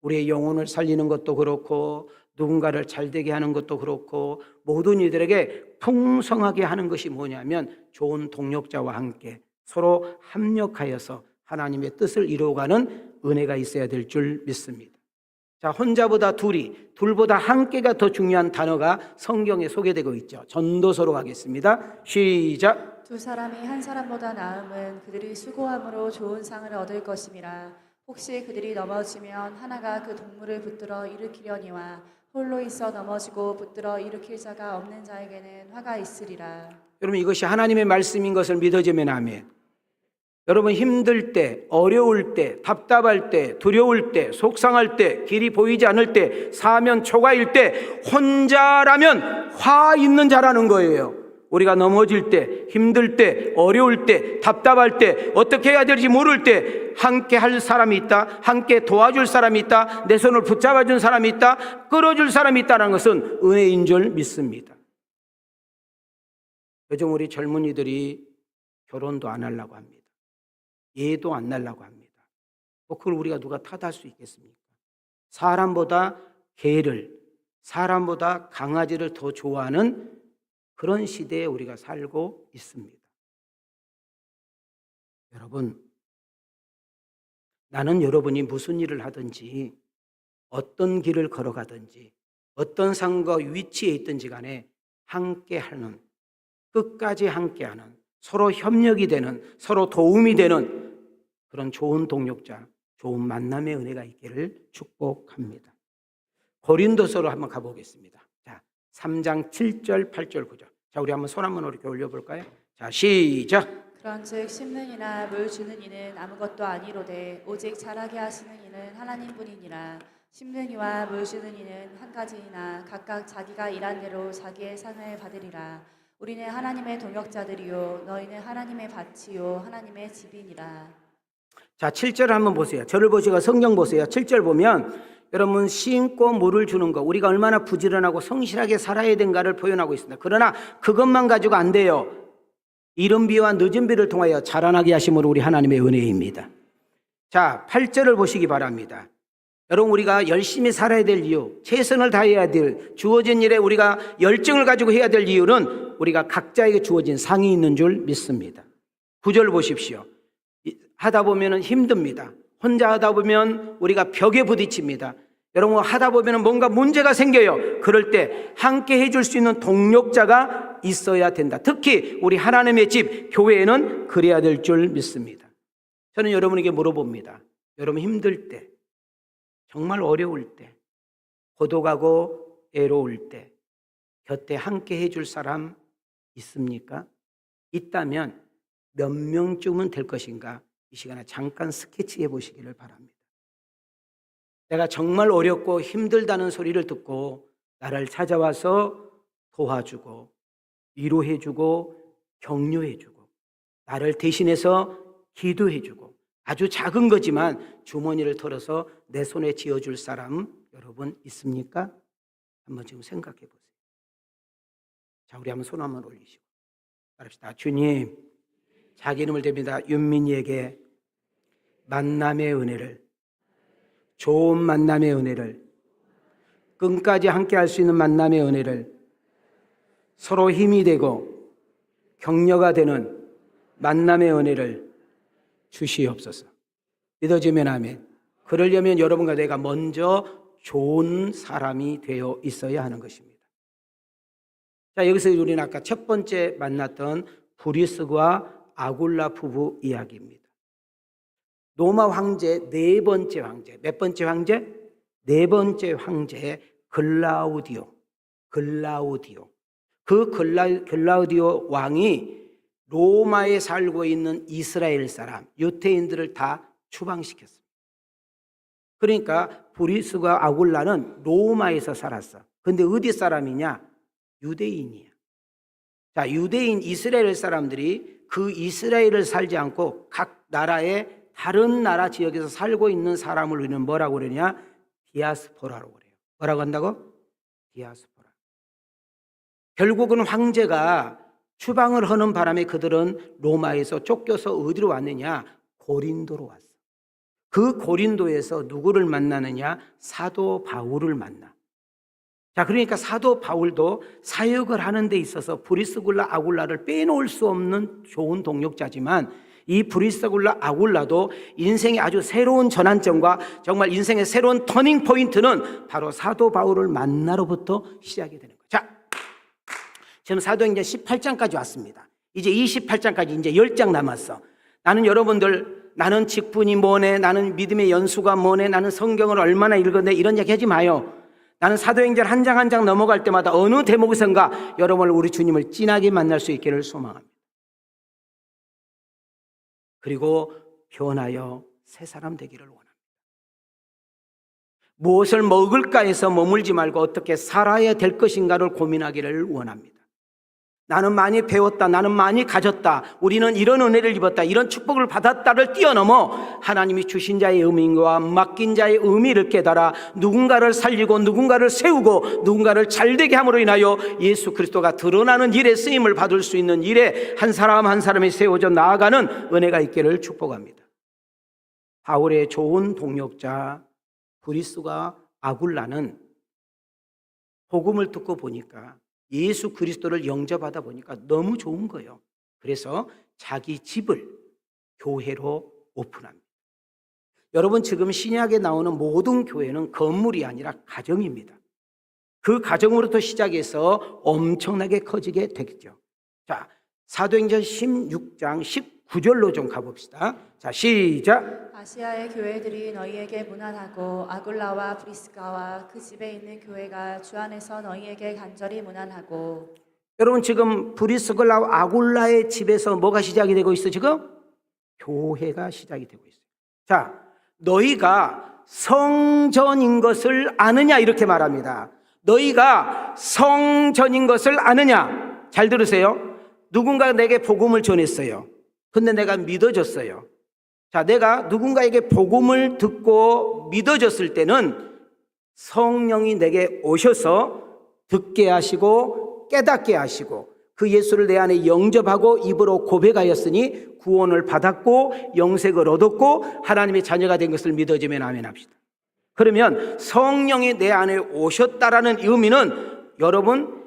우리의 영혼을 살리는 것도 그렇고, 누군가를 잘되게 하는 것도 그렇고, 모든 이들에게 풍성하게 하는 것이 뭐냐면 좋은 동력자와 함께 서로 합력하여서 하나님의 뜻을 이루어가는 은혜가 있어야 될 줄 믿습니다. 자, 혼자보다 둘이, 둘보다 함께가 더 중요한 단어가 성경에 소개되고 있죠. 전도서로 가겠습니다. 시작. 두 사람이 한 사람보다 나음은 그들이 수고함으로 좋은 상을 얻을 것임이라. 혹시 그들이 넘어지면 하나가 그 동물을 붙들어 일으키려니와 홀로 있어 넘어지고 붙들어 일으킬 자가 없는 자에게는 화가 있으리라. 여러분 이것이 하나님의 말씀인 것을 믿어지면 아멘. 여러분 힘들 때, 어려울 때, 답답할 때, 두려울 때, 속상할 때, 길이 보이지 않을 때, 사면 초과일 때 혼자라면 화 있는 자라는 거예요. 우리가 넘어질 때, 힘들 때, 어려울 때, 답답할 때, 어떻게 해야 될지 모를 때 함께 할 사람이 있다, 함께 도와줄 사람이 있다, 내 손을 붙잡아준 사람이 있다, 끌어줄 사람이 있다는 것은 은혜인 줄 믿습니다. 요즘 우리 젊은이들이 결혼도 안 하려고 합니다. 예도 안 날라고 합니다. 뭐 그걸 우리가 누가 탓할 수 있겠습니까? 사람보다 개를, 사람보다 강아지를 더 좋아하는 그런 시대에 우리가 살고 있습니다. 여러분, 나는 여러분이 무슨 일을 하든지 어떤 길을 걸어가든지 어떤 상과 위치에 있든지 간에 함께하는, 끝까지 함께하는, 서로 협력이 되는, 서로 도움이 되는 그런 좋은 동력자, 좋은 만남의 은혜가 있기를 축복합니다. 고린도서로 한번 가보겠습니다. 자, 3장 7절, 8절, 9절. 자, 우리 한번 손 한번 이렇게 올려볼까요? 자, 시작. 그런즉 심는 이나 물 주는 이는 아무것도 아니로되 오직 자라게 하시는 이는 하나님뿐이니라. 심는 이와 물 주는 이는 한 가지이나 각각 자기가 일한 대로 자기의 상을 받으리라. 우리는 하나님의 동역자들이요 너희는 하나님의 밭이요 하나님의 집이니라. 자, 7절 한번 보세요. 저를 보시고 성경 보세요. 7절 보면 여러분, 심고 물을 주는 거, 우리가 얼마나 부지런하고 성실하게 살아야 된가를 표현하고 있습니다. 그러나 그것만 가지고 안 돼요. 이른 비와 늦은 비를 통하여 자라나게 하심으로 우리 하나님의 은혜입니다. 자, 8절을 보시기 바랍니다. 여러분, 우리가 열심히 살아야 될 이유, 최선을 다해야 될, 주어진 일에 우리가 열정을 가지고 해야 될 이유는 우리가 각자에게 주어진 상이 있는 줄 믿습니다. 9절 보십시오. 하다 보면 힘듭니다. 혼자 하다 보면 우리가 벽에 부딪힙니다. 여러분, 하다 보면 뭔가 문제가 생겨요. 그럴 때 함께 해줄 수 있는 동력자가 있어야 된다. 특히 우리 하나님의 집, 교회에는 그래야 될 줄 믿습니다. 저는 여러분에게 물어봅니다. 여러분 힘들 때, 정말 어려울 때, 고독하고 애로울 때 곁에 함께 해줄 사람 있습니까? 있다면 몇 명쯤은 될 것인가? 이 시간에 잠깐 스케치해 보시기를 바랍니다. 내가 정말 어렵고 힘들다는 소리를 듣고 나를 찾아와서 도와주고 위로해주고 격려해주고 나를 대신해서 기도해주고 아주 작은 거지만 주머니를 털어서 내 손에 쥐어줄 사람 여러분 있습니까? 한번 지금 생각해 보세요. 자, 우리 한번 손 한번 올리시고 말합시다. 주님, 자기 이름을 댑니다. 윤민이에게 만남의 은혜를, 좋은 만남의 은혜를, 끝까지 함께 할 수 있는 만남의 은혜를, 서로 힘이 되고 격려가 되는 만남의 은혜를 주시옵소서. 믿어지면 아멘. 그러려면 여러분과 내가 먼저 좋은 사람이 되어 있어야 하는 것입니다. 자, 여기서 우리는 아까 첫 번째 만났던 브리스과 아굴라 부부 이야기입니다. 로마 황제 네 번째 황제, 몇 번째 황제? 네 번째 황제 글라우디오. 그 글라우디오 왕이 로마에 살고 있는 이스라엘 사람, 유대인들을 다 추방시켰습니다. 그러니까 브리스과 아굴라는 로마에서 살았어. 근데 어디 사람이냐? 유대인이야. 자, 유대인 이스라엘 사람들이 그 이스라엘을 살지 않고 각 나라의 다른 나라 지역에서 살고 있는 사람을 우리는 뭐라고 그러냐? 디아스포라라고 그래요. 뭐라고 한다고? 디아스포라. 결국은 황제가 추방을 하는 바람에 그들은 로마에서 쫓겨서 어디로 왔느냐? 고린도로 왔어. 그 고린도에서 누구를 만나느냐? 사도 바울을 만나. 자, 그러니까 사도 바울도 사역을 하는 데 있어서 브리스굴라 아굴라를 빼놓을 수 없는 좋은 동력자지만 이 브리스굴라 아굴라도 인생의 아주 새로운 전환점과 정말 인생의 새로운 터닝 포인트는 바로 사도 바울을 만나로부터 시작이 되는 거죠. 자, 지금 사도행전 18장까지 왔습니다. 이제 28장까지 이제 10장 남았어. 나는 직분이 뭐네, 나는 믿음의 연수가 뭐네, 나는 성경을 얼마나 읽었네, 이런 얘기 하지 마요. 나는 사도행전 한 장 한 장 넘어갈 때마다 어느 대목에선가 여러분을 우리 주님을 진하게 만날 수 있기를 소망합니다. 그리고 변하여 새 사람 되기를 원합니다. 무엇을 먹을까 해서 머물지 말고 어떻게 살아야 될 것인가를 고민하기를 원합니다. 나는 많이 배웠다, 나는 많이 가졌다, 우리는 이런 은혜를 입었다, 이런 축복을 받았다를 뛰어넘어 하나님이 주신 자의 의미와 맡긴 자의 의미를 깨달아 누군가를 살리고 누군가를 세우고 누군가를 잘되게 함으로 인하여 예수 그리스도가 드러나는 일에 쓰임을 받을 수 있는 일에 한 사람 한 사람이 세워져 나아가는 은혜가 있기를 축복합니다. 바울의 좋은 동역자 브리스가 아굴라는 복음을 듣고 보니까 예수 그리스도를 영접하다 보니까 너무 좋은 거예요. 그래서 자기 집을 교회로 오픈합니다. 여러분, 지금 신약에 나오는 모든 교회는 건물이 아니라 가정입니다. 그 가정으로부터 시작해서 엄청나게 커지게 되겠죠. 자, 사도행전 16장 19절로 좀 가봅시다. 자, 시작. 아시아의 교회들이 너희에게 문안하고 아굴라와 브리스가와 그 집에 있는 교회가 주 안에서 너희에게 간절히 문안하고. 여러분, 지금 브리스가와 아굴라의 집에서 뭐가 시작이 되고 있어? 지금 교회가 시작이 되고 있어요. 자, 너희가 성전인 것을 아느냐 이렇게 말합니다. 너희가 성전인 것을 아느냐. 잘 들으세요. 누군가 내게 복음을 전했어요. 근데 내가 믿어졌어요. 자, 내가 누군가에게 복음을 듣고 믿어졌을 때는 성령이 내게 오셔서 듣게 하시고 깨닫게 하시고 그 예수를 내 안에 영접하고 입으로 고백하였으니 구원을 받았고 영생을 얻었고 하나님의 자녀가 된 것을 믿어지면 아멘 합시다. 그러면 성령이 내 안에 오셨다라는 의미는 여러분,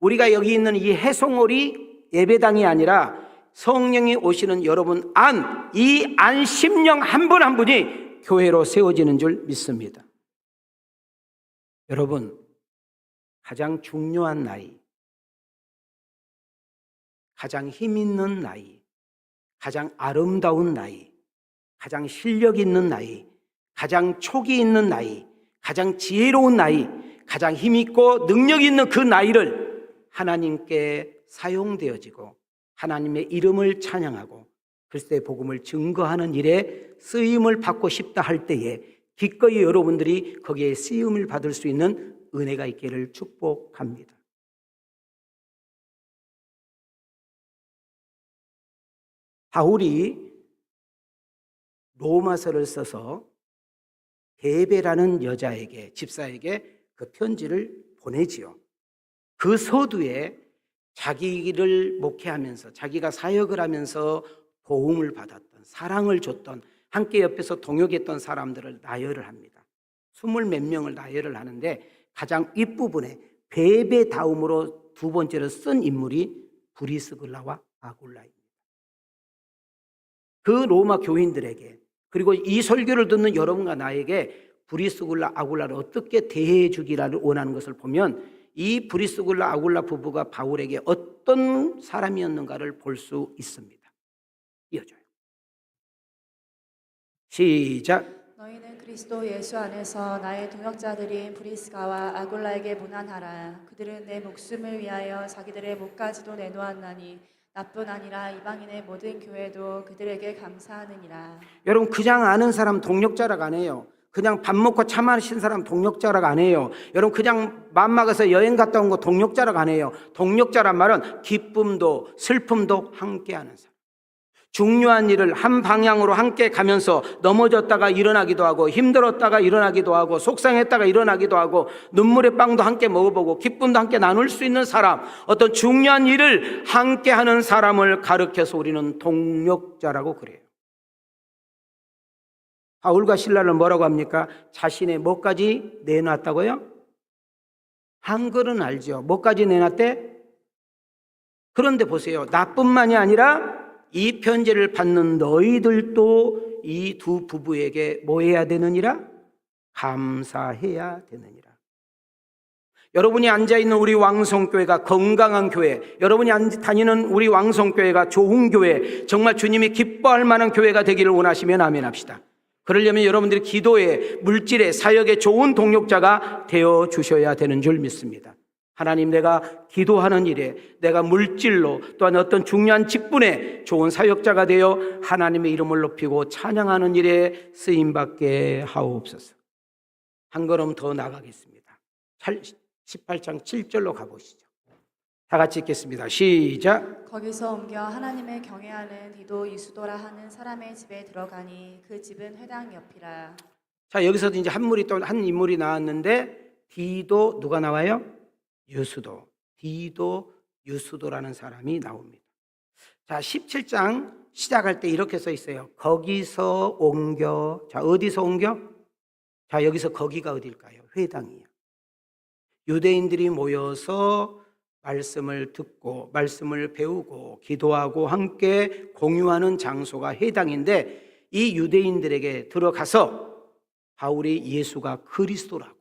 우리가 여기 있는 이 해송홀이 예배당이 아니라 성령이 오시는 여러분 안, 이 안심령 한 분 한 분이 교회로 세워지는 줄 믿습니다. 여러분, 가장 중요한 나이, 가장 힘 있는 나이, 가장 아름다운 나이, 가장 실력 있는 나이, 가장 촉이 있는 나이, 가장 지혜로운 나이, 가장 힘 있고 능력 있는 그 나이를 하나님께 사용되어지고 하나님의 이름을 찬양하고 그리스도의 복음을 증거하는 일에 쓰임을 받고 싶다 할 때에 기꺼이 여러분들이 거기에 쓰임을 받을 수 있는 은혜가 있기를 축복합니다. 바울이 로마서를 써서 데베라는 여자에게, 집사에게 그 편지를 보내지요. 그 서두에 자기를 목회하면서 자기가 사역을 하면서 도움을 받았던, 사랑을 줬던, 함께 옆에서 동역했던 사람들을 나열을 합니다. 20몇 명을 나열을 하는데 가장 윗부분에 베베 다음으로 두 번째로 쓴 인물이 브리스글라와 아굴라입니다. 그 로마 교인들에게, 그리고 이 설교를 듣는 여러분과 나에게 브리스글라 아굴라를 어떻게 대해 주기를 원하는 것을 보면 이 브리스글라 아굴라 부부가 바울에게 어떤 사람이었는가를 볼 수 있습니다. 이어져요. 시작. 너희는 그리스도 예수 안에서 나의 동역자들인 브리스가와 아굴라에게 문안하라. 그들은 내 목숨을 위하여 자기들의 목까지도 내놓았나니 나뿐 아니라 이방인의 모든 교회도 그들에게 감사하느니라. 여러분, 그냥 아는 사람 동역자라고 안 해요. 그냥 밥 먹고 차 마신 사람 동역자라고 안 해요. 여러분, 그냥 맘 먹어서 여행 갔다 온 거 동역자라고 안 해요. 동역자란 말은 기쁨도 슬픔도 함께하는 사람. 중요한 일을 한 방향으로 함께 가면서 넘어졌다가 일어나기도 하고 힘들었다가 일어나기도 하고 속상했다가 일어나기도 하고 눈물의 빵도 함께 먹어보고 기쁨도 함께 나눌 수 있는 사람, 어떤 중요한 일을 함께하는 사람을 가르쳐서 우리는 동역자라고 그래요. 바울과 실라를 뭐라고 합니까? 자신의 뭐까지 내놨다고요? 한글은 알죠. 뭐까지 내놨대? 그런데 보세요. 나뿐만이 아니라 이 편지를 받는 너희들도 이 두 부부에게 뭐 해야 되느니라? 감사해야 되느니라. 여러분이 앉아있는 우리 왕성교회가 건강한 교회, 여러분이 다니는 우리 왕성교회가 좋은 교회, 정말 주님이 기뻐할 만한 교회가 되기를 원하시면 아멘 합시다. 그러려면 여러분들이 기도에, 물질에, 사역에 좋은 동역자가 되어 주셔야 되는 줄 믿습니다. 하나님, 내가 기도하는 일에, 내가 물질로, 또한 어떤 중요한 직분에 좋은 사역자가 되어 하나님의 이름을 높이고 찬양하는 일에 쓰임받게 하옵소서. 한 걸음 더 나가겠습니다. 18장 7절로 가보시죠. 다 같이 읽겠습니다. 시작. 거기서 옮겨 하나님을 경외하는 디도 유수도라 하는 사람의 집에 들어가니 그 집은 회당 옆이라. 자, 여기서도 이제 한 인물이 나왔는데 디도 누가 나와요? 유수도. 디도 유수도라는 사람이 나옵니다. 자, 17장 시작할 때 이렇게 써 있어요. 거기서 옮겨. 자, 어디서 옮겨? 자, 여기서 거기가 어딜까요? 회당이에요. 유대인들이 모여서 말씀을 듣고 말씀을 배우고 기도하고 함께 공유하는 장소가 회당인데, 이 유대인들에게 들어가서 바울이 예수가 그리스도라고,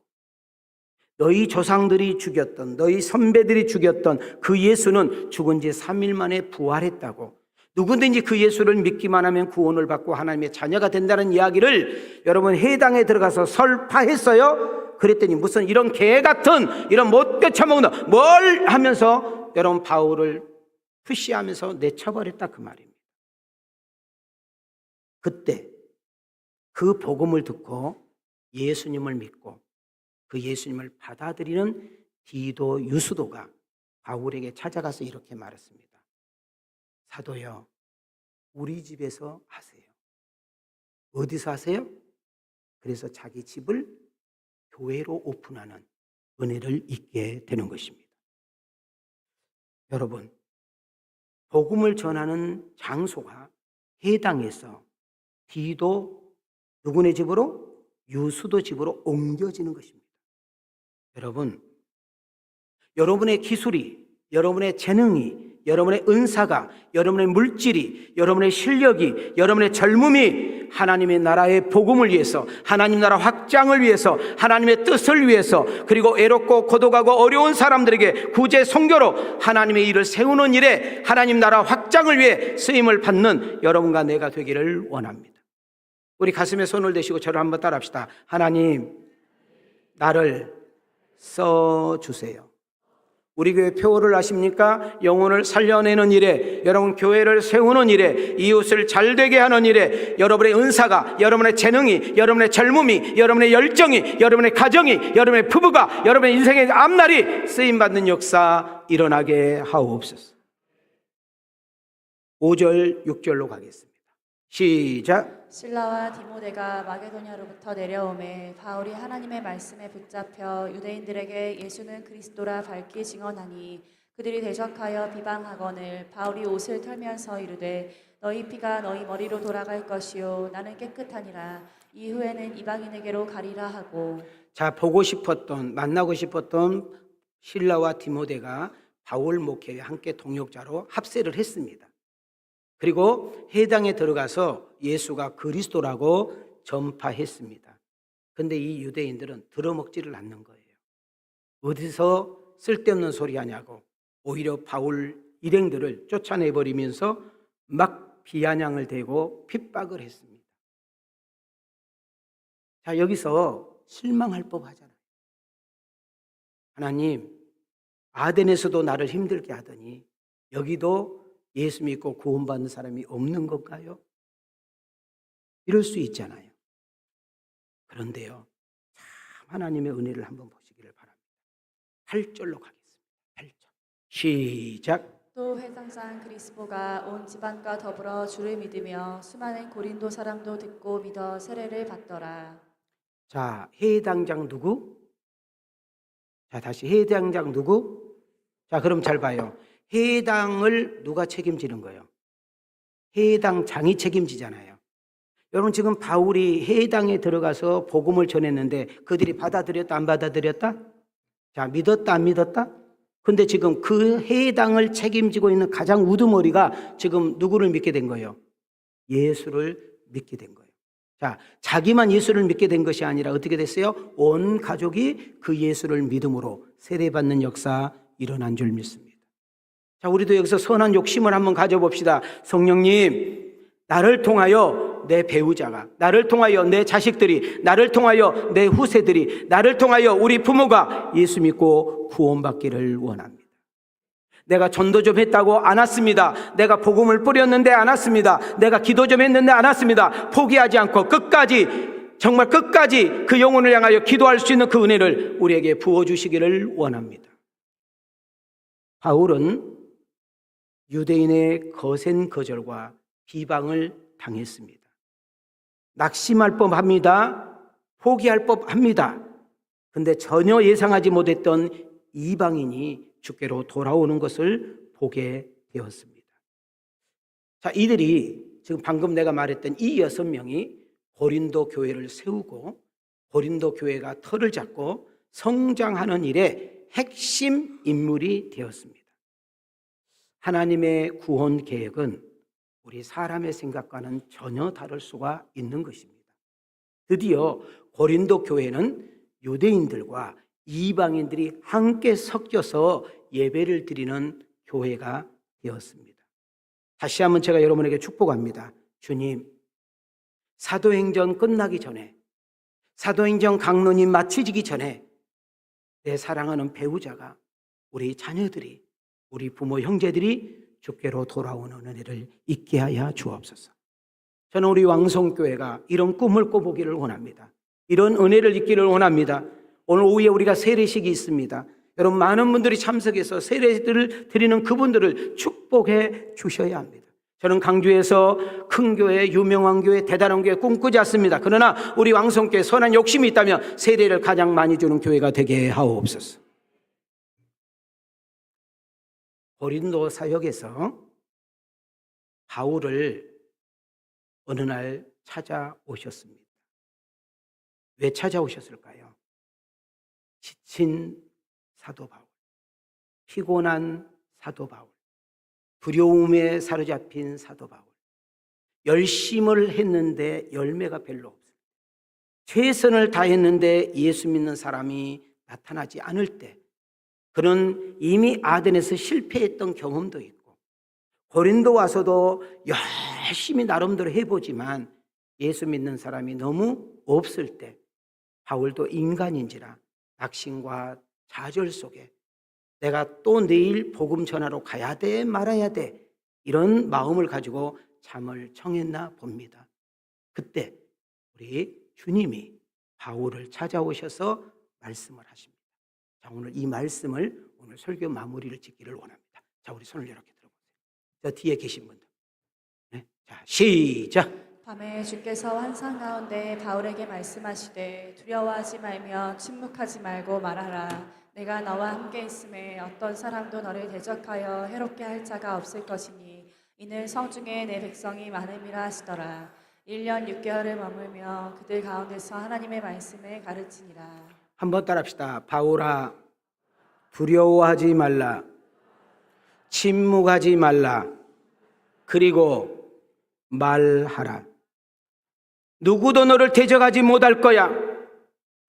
너희 조상들이 죽였던, 너희 선배들이 죽였던 그 예수는 죽은 지 3일 만에 부활했다고, 누구든지 그 예수를 믿기만 하면 구원을 받고 하나님의 자녀가 된다는 이야기를 여러분 회당에 들어가서 설파했어요. 그랬더니 무슨 이런 개 같은, 이런 못돼 처먹는 뭘 하면서 여러분 바울을 푸시하면서 내쳐버렸다 그 말입니다. 그때 그 복음을 듣고 예수님을 믿고 그 예수님을 받아들이는 디도 유수도가 바울에게 찾아가서 이렇게 말했습니다. 사도요, 우리 집에서 하세요. 어디서 하세요? 그래서 자기 집을 교회로 오픈하는 은혜를 잊게 되는 것입니다. 여러분, 복음을 전하는 장소가 회당에서 디도 누구네 집으로? 유수도 집으로 옮겨지는 것입니다. 여러분, 여러분의 기술이, 여러분의 재능이, 여러분의 은사가, 여러분의 물질이, 여러분의 실력이, 여러분의 젊음이 하나님의 나라의 복음을 위해서, 하나님 나라 확장을 위해서, 하나님의 뜻을 위해서, 그리고 애롭고 고독하고 어려운 사람들에게 구제 선교로 하나님의 일을 세우는 일에, 하나님 나라 확장을 위해 쓰임을 받는 여러분과 내가 되기를 원합니다. 우리 가슴에 손을 대시고 저를 한번 따라합시다. 하나님, 나를 써주세요. 우리 교회 표어를 아십니까? 영혼을 살려내는 일에, 여러분 교회를 세우는 일에, 이웃을 잘되게 하는 일에 여러분의 은사가, 여러분의 재능이, 여러분의 젊음이, 여러분의 열정이, 여러분의 가정이, 여러분의 부부가, 여러분의 인생의 앞날이 쓰임받는 역사 일어나게 하옵소서. 5절 6절로 가겠습니다. 시작. 실라와 디모데가 마게도냐로부터 내려오매 바울이 하나님의 말씀에 붙잡혀 유대인들에게 예수는 그리스도라 밝히 증언하니, 그들이 대적하여 비방하거늘 바울이 옷을 털면서 이르되 너희 피가 너희 머리로 돌아갈 것이요 나는 깨끗하니라. 이후에는 이방인에게로 가리라 하고. 자, 보고 싶었던, 만나고 싶었던 실라와 디모데가 바울 목회에 함께 동역자로 합세를 했습니다. 그리고 회당에 들어가서 예수가 그리스도라고 전파했습니다. 그런데 이 유대인들은 들어먹지를 않는 거예요. 어디서 쓸데없는 소리 하냐고 오히려 바울 일행들을 쫓아내버리면서 막 비아냥을 대고 핍박을 했습니다. 자, 여기서 실망할 법하잖아요. 하나님, 아덴에서도 나를 힘들게 하더니 여기도 예수 믿고 구원받는 사람이 없는 건가요? 이럴 수 있잖아요. 그런데요, 참 하나님의 은혜를 한번 보시기를 바랍니다. 8절로 가겠습니다. 8절 시작. 또 회당장 그리스보가 온 집안과 더불어 주를 믿으며 수많은 고린도 사람도 듣고 믿어 세례를 받더라. 자, 회당장 누구? 자, 다시 회당장 누구? 자, 그럼 잘 봐요. 회당을 누가 책임지는 거예요? 회당장이 책임지잖아요. 여러분, 지금 바울이 회당에 들어가서 복음을 전했는데 그들이 받아들였다 안 받아들였다? 자, 믿었다 안 믿었다? 근데 지금 그 회당을 책임지고 있는 가장 우두머리가 지금 누구를 믿게 된 거예요? 예수를 믿게 된 거예요. 자, 자기만 예수를 믿게 된 것이 아니라 어떻게 됐어요? 온 가족이 그 예수를 믿음으로 세례받는 역사 일어난 줄 믿습니다. 자, 우리도 여기서 선한 욕심을 한번 가져봅시다. 성령님, 나를 통하여 내 배우자가, 나를 통하여 내 자식들이, 나를 통하여 내 후세들이, 나를 통하여 우리 부모가 예수 믿고 구원받기를 원합니다. 내가 전도 좀 했다고 안 왔습니다. 내가 복음을 뿌렸는데 안 왔습니다. 내가 기도 좀 했는데 안 왔습니다. 포기하지 않고 끝까지, 정말 끝까지 그 영혼을 향하여 기도할 수 있는 그 은혜를 우리에게 부어주시기를 원합니다. 바울은 유대인의 거센 거절과 비방을 당했습니다. 낙심할 법합니다. 포기할 법합니다. 근데 전혀 예상하지 못했던 이방인이 주께로 돌아오는 것을 보게 되었습니다. 자, 이들이 지금 방금 내가 말했던 이 6명이 고린도 교회를 세우고 고린도 교회가 터를 잡고 성장하는 일에 핵심 인물이 되었습니다. 하나님의 구원 계획은 우리 사람의 생각과는 전혀 다를 수가 있는 것입니다. 드디어 고린도 교회는 유대인들과 이방인들이 함께 섞여서 예배를 드리는 교회가 되었습니다. 다시 한번 제가 여러분에게 축복합니다. 주님, 사도행전 끝나기 전에, 사도행전 강론이 마치지기 전에 내 사랑하는 배우자가, 우리 자녀들이, 우리 부모 형제들이 주께로 돌아오는 은혜를 있게 하여 주옵소서. 저는 우리 왕성교회가 이런 꿈을 꿔보기를 원합니다. 이런 은혜를 있기를 원합니다. 오늘 오후에 우리가 세례식이 있습니다. 여러분, 많은 분들이 참석해서 세례를 드리는 그분들을 축복해 주셔야 합니다. 저는 강주에서 큰 교회, 유명한 교회, 대단한 교회 꿈꾸지 않습니다. 그러나 우리 왕성교회 선한 욕심이 있다면 세례를 가장 많이 주는 교회가 되게 하옵소서. 고린도 사역에서 바울을 어느 날 찾아오셨습니다. 왜 찾아오셨을까요? 지친 사도 바울, 피곤한 사도 바울, 두려움에 사로잡힌 사도 바울, 열심을 했는데 열매가 별로 없어요. 최선을 다했는데 예수 믿는 사람이 나타나지 않을 때, 그는 이미 아덴에서 실패했던 경험도 있고 고린도 와서도 열심히 나름대로 해보지만 예수 믿는 사람이 너무 없을 때 바울도 인간인지라 낙심과 좌절 속에 내가 또 내일 복음 전하러 가야 돼 말아야 돼 이런 마음을 가지고 잠을 청했나 봅니다. 그때 우리 주님이 바울을 찾아오셔서 말씀을 하십니다. 자, 오늘 이 말씀을 오늘 설교 마무리를 짓기를 원합니다. 자, 우리 손을 이렇게 들어보세요. 저 뒤에 계신 분들. 네? 자, 시작. 밤에 주께서 환상 가운데 바울에게 말씀하시되 두려워하지 말며 침묵하지 말고 말하라. 내가 너와 함께 있음에 어떤 사람도 너를 대적하여 해롭게 할 자가 없을 것이니 이는 성중에 내 백성이 많음이라 하시더라. 1년 6개월을 머물며 그들 가운데서 하나님의 말씀을 가르치니라. 한번 따라합시다. 바울아, 두려워하지 말라. 침묵하지 말라. 그리고 말하라. 누구도 너를 대적하지 못할 거야.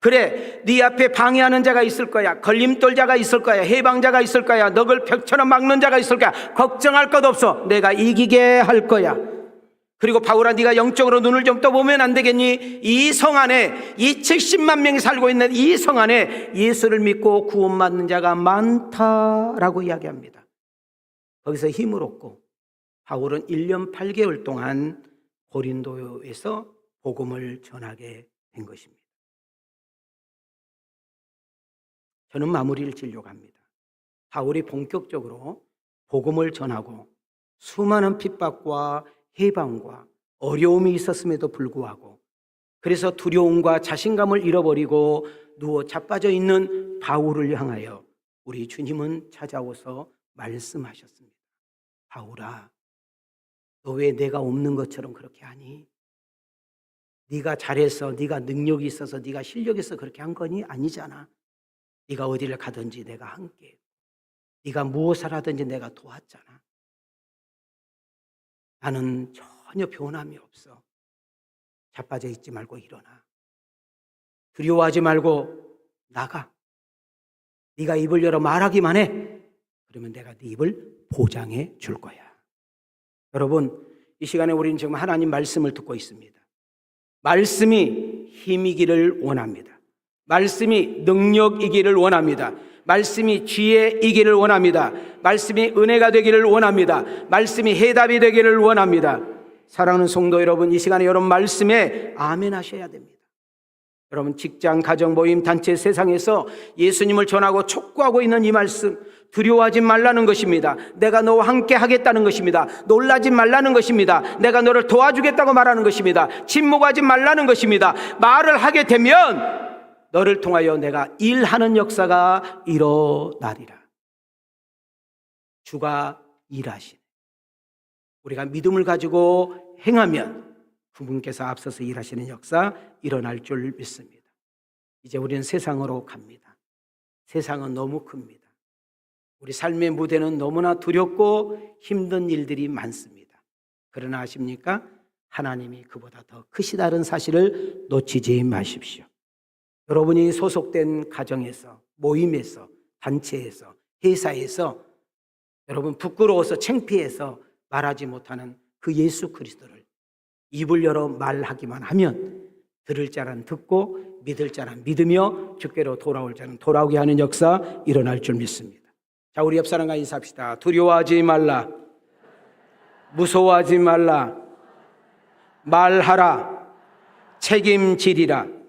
그래, 네 앞에 방해하는 자가 있을 거야. 걸림돌 자가 있을 거야. 해방자가 있을 거야. 너를 벽처럼 막는 자가 있을 거야. 걱정할 것 없어. 내가 이기게 할 거야. 그리고 바울아, 네가 영적으로 눈을 좀 떠보면 안 되겠니? 이 성 안에, 이 70만 명이 살고 있는 이 성 안에 예수를 믿고 구원받는 자가 많다라고 이야기합니다. 거기서 힘을 얻고 바울은 1년 8개월 동안 고린도에서 복음을 전하게 된 것입니다. 저는 마무리를 지으려고 합니다. 바울이 본격적으로 복음을 전하고 수많은 핍박과 해방과 어려움이 있었음에도 불구하고, 그래서 두려움과 자신감을 잃어버리고 누워 자빠져 있는 바울을 향하여 우리 주님은 찾아오서 말씀하셨습니다. 바울아, 너 왜 내가 없는 것처럼 그렇게 하니? 네가 잘해서, 네가 능력이 있어서, 네가 실력이 있어서 그렇게 한 거니? 아니잖아. 네가 어디를 가든지 내가 함께, 네가 무엇을 하든지 내가 도왔잖아. 나는 전혀 변함이 없어. 자빠져 있지 말고 일어나. 두려워하지 말고 나가. 네가 입을 열어 말하기만 해. 그러면 내가 네 입을 보장해 줄 거야. 여러분, 이 시간에 우리는 지금 하나님 말씀을 듣고 있습니다. 말씀이 힘이기를 원합니다. 말씀이 능력이기를 원합니다. 말씀이 지혜이기를 원합니다. 말씀이 은혜가 되기를 원합니다. 말씀이 해답이 되기를 원합니다. 사랑하는 성도 여러분, 이 시간에 여러분 말씀에 아멘 하셔야 됩니다. 여러분 직장, 가정, 모임, 단체, 세상에서 예수님을 전하고 촉구하고 있는 이 말씀, 두려워하지 말라는 것입니다. 내가 너와 함께 하겠다는 것입니다. 놀라지 말라는 것입니다. 내가 너를 도와주겠다고 말하는 것입니다. 침묵하지 말라는 것입니다. 말을 하게 되면 너를 통하여 내가 일하는 역사가 일어나리라. 주가 일하시네. 우리가 믿음을 가지고 행하면 그분께서 앞서서 일하시는 역사 일어날 줄 믿습니다. 이제 우리는 세상으로 갑니다. 세상은 너무 큽니다. 우리 삶의 무대는 너무나 두렵고 힘든 일들이 많습니다. 그러나 아십니까? 하나님이 그보다 더 크시다는 사실을 놓치지 마십시오. 여러분이 소속된 가정에서, 모임에서, 단체에서, 회사에서 여러분 부끄러워서 창피해서 말하지 못하는 그 예수 그리스도를 입을 열어 말하기만 하면 들을 자는 듣고 믿을 자는 믿으며 주께로 돌아올 자는 돌아오게 하는 역사 일어날 줄 믿습니다. 자, 우리 옆 사람과 인사합시다. 두려워하지 말라. 무서워하지 말라. 말하라. 책임지리라.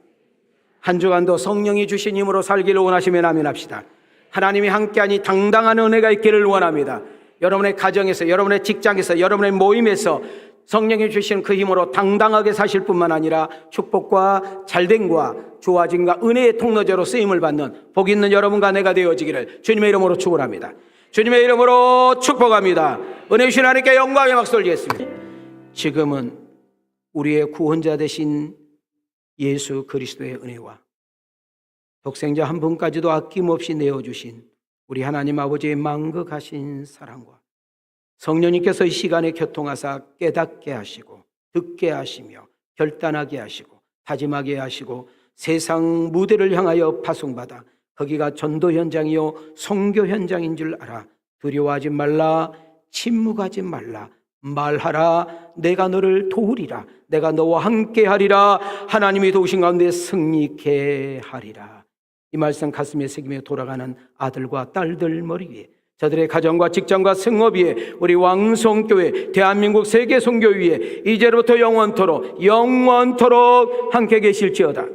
한 주간도 성령이 주신 힘으로 살기를 원하시면 아멘합시다. 하나님이 함께하니 당당한 은혜가 있기를 원합니다. 여러분의 가정에서, 여러분의 직장에서, 여러분의 모임에서 성령이 주신 그 힘으로 당당하게 사실 뿐만 아니라 축복과 잘됨과 좋아짐과 은혜의 통로자로 쓰임을 받는 복 있는 여러분과 내가 되어지기를 주님의 이름으로 축원합니다. 주님의 이름으로 축복합니다. 은혜 주신 하나님께 영광의 박수 올리겠습니다. 지금은 우리의 구원자 되신 예수 그리스도의 은혜와 독생자 한 분까지도 아낌없이 내어주신 우리 하나님 아버지의 망극하신 사랑과 성령님께서 이 시간에 교통하사 깨닫게 하시고 듣게 하시며 결단하게 하시고 다짐하게 하시고 세상 무대를 향하여 파송받아 거기가 전도 현장이요 선교 현장인 줄 알아 두려워하지 말라 침묵하지 말라 말하라 내가 너를 도우리라 내가 너와 함께 하리라 하나님이 도우신 가운데 승리케 하리라. 이 말씀 가슴에 새기며 돌아가는 아들과 딸들 머리 위에 저들의 가정과 직장과 생업 위에 우리 왕성교회 대한민국 세계 선교 위에 이제로부터 영원토록 함께 계실지어다.